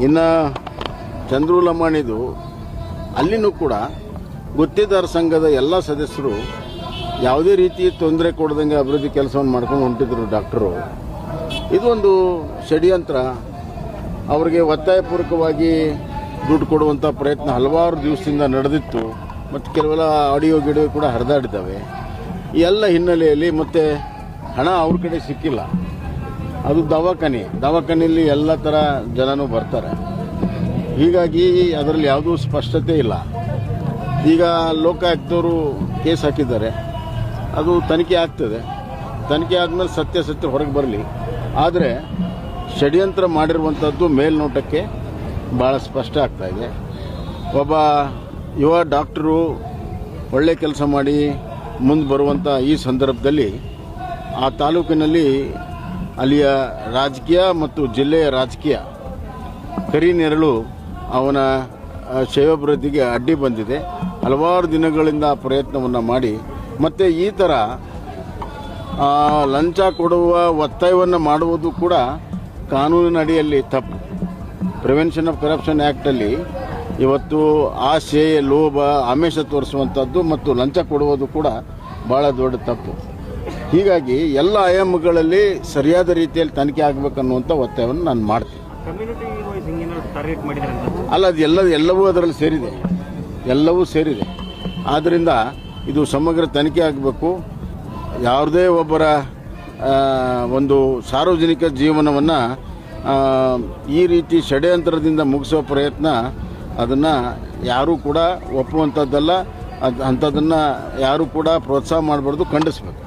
ಇನ್ನು ಚಂದ್ರು ಲಮಾಣಿದು ಅಲ್ಲಿನೂ ಕೂಡ ಗುತ್ತಿದಾರ ಸಂಘದ ಎಲ್ಲ ಸದಸ್ಯರು ಯಾವುದೇ ರೀತಿ ತೊಂದರೆ ಕೊಡದಂಗೆ ಅಭಿವೃದ್ಧಿ ಕೆಲಸವನ್ನು ಮಾಡ್ಕೊಂಡು ಹೊಂಟಿದ್ರು ಡಾಕ್ಟರು. ಇದೊಂದು ಷಡ್ಯಂತ್ರ. ಅವರಿಗೆ ಒತ್ತಾಯಪೂರ್ವಕವಾಗಿ ದುಡ್ಡು ಕೊಡುವಂಥ ಪ್ರಯತ್ನ ಹಲವಾರು ದಿವಸದಿಂದ ನಡೆದಿತ್ತು ಮತ್ತು ಕೆಲವೆಲ್ಲ ಆಡಿಯೋ ಗಿಡಿಯೋ ಕೂಡ ಹರಿದಾಡಿದ್ದಾವೆ. ಈ ಎಲ್ಲ ಹಿನ್ನೆಲೆಯಲ್ಲಿ ಮತ್ತೆ ಹಣ ಅವ್ರ ಕಡೆ ಸಿಕ್ಕಿಲ್ಲ. ಅದು ದವಾಖಾನೆಯಲ್ಲಿ ಎಲ್ಲ ಥರ ಜನನೂ ಬರ್ತಾರೆ. ಹೀಗಾಗಿ ಅದರಲ್ಲಿ ಯಾವುದೂ ಸ್ಪಷ್ಟತೆ ಇಲ್ಲ. ಈಗ ಲೋಕಾಯುಕ್ತವರು ಕೇಸ್ ಹಾಕಿದ್ದಾರೆ, ಅದು ತನಿಖೆ ಆಗ್ತದೆ. ತನಿಖೆ ಆದಮೇಲೆ ಸತ್ಯ ಹೊರಗೆ ಬರಲಿ. ಆದರೆ ಷಡ್ಯಂತ್ರ ಮಾಡಿರುವಂಥದ್ದು ಮೇಲ್ನೋಟಕ್ಕೆ ಭಾಳ ಸ್ಪಷ್ಟ ಆಗ್ತಾಯಿದೆ. ಒಬ್ಬ ಯುವ ಡಾಕ್ಟರು ಒಳ್ಳೆ ಕೆಲಸ ಮಾಡಿ ಮುಂದೆ ಬರುವಂಥ ಈ ಸಂದರ್ಭದಲ್ಲಿ ಆ ತಾಲೂಕಿನಲ್ಲಿ ಅಲ್ಲಿಯ ರಾಜಕೀಯ ಮತ್ತು ಜಿಲ್ಲೆಯ ರಾಜಕೀಯ ಕರಿನೆರಳು ಅವನ ಶ್ರೇಯೋಭಿವೃದ್ಧಿಗೆ ಅಡ್ಡಿ ಬಂದಿದೆ. ಹಲವಾರು ದಿನಗಳಿಂದ ಪ್ರಯತ್ನವನ್ನು ಮಾಡಿ ಮತ್ತು ಈ ಥರ ಲಂಚ ಕೊಡುವ ಒತ್ತಾಯವನ್ನು ಮಾಡುವುದು ಕೂಡ ಕಾನೂನಿನ ಅಡಿಯಲ್ಲಿ ತಪ್ಪು. ಪ್ರಿವೆನ್ಷನ್ ಆಫ್ ಕರಪ್ಷನ್ ಆ್ಯಕ್ಟಲ್ಲಿ ಇವತ್ತು ಆಸೆ, ಲೋಭ, ಆಮಿಷ ತೋರಿಸುವಂಥದ್ದು ಮತ್ತು ಲಂಚ ಕೊಡುವುದು ಕೂಡ ಭಾಳ ದೊಡ್ಡ ತಪ್ಪು. ಹೀಗಾಗಿ ಎಲ್ಲ ಆಯಾಮಗಳಲ್ಲಿ ಸರಿಯಾದ ರೀತಿಯಲ್ಲಿ ತನಿಖೆ ಆಗಬೇಕನ್ನುವಂಥ ಒತ್ತಾಯವನ್ನು ನಾನು ಮಾಡ್ತೀನಿ. ಅಲ್ಲ, ಅದು ಎಲ್ಲವೂ ಅದರಲ್ಲಿ ಎಲ್ಲವೂ ಸೇರಿದೆ. ಆದ್ದರಿಂದ ಇದು ಸಮಗ್ರ ತನಿಖೆ ಆಗಬೇಕು. ಯಾವುದೇ ಒಬ್ಬರ ಒಂದು ಸಾರ್ವಜನಿಕ ಜೀವನವನ್ನು ಈ ರೀತಿ ಷಡ್ಯಂತ್ರದಿಂದ ಮುಗಿಸೋ ಪ್ರಯತ್ನ ಅದನ್ನು ಯಾರೂ ಕೂಡ ಒಪ್ಪುವಂಥದ್ದಲ್ಲ. ಅಂಥದ್ದನ್ನು ಯಾರೂ ಕೂಡ ಪ್ರೋತ್ಸಾಹ ಮಾಡಬಾರ್ದು, ಖಂಡಿಸಬೇಕು.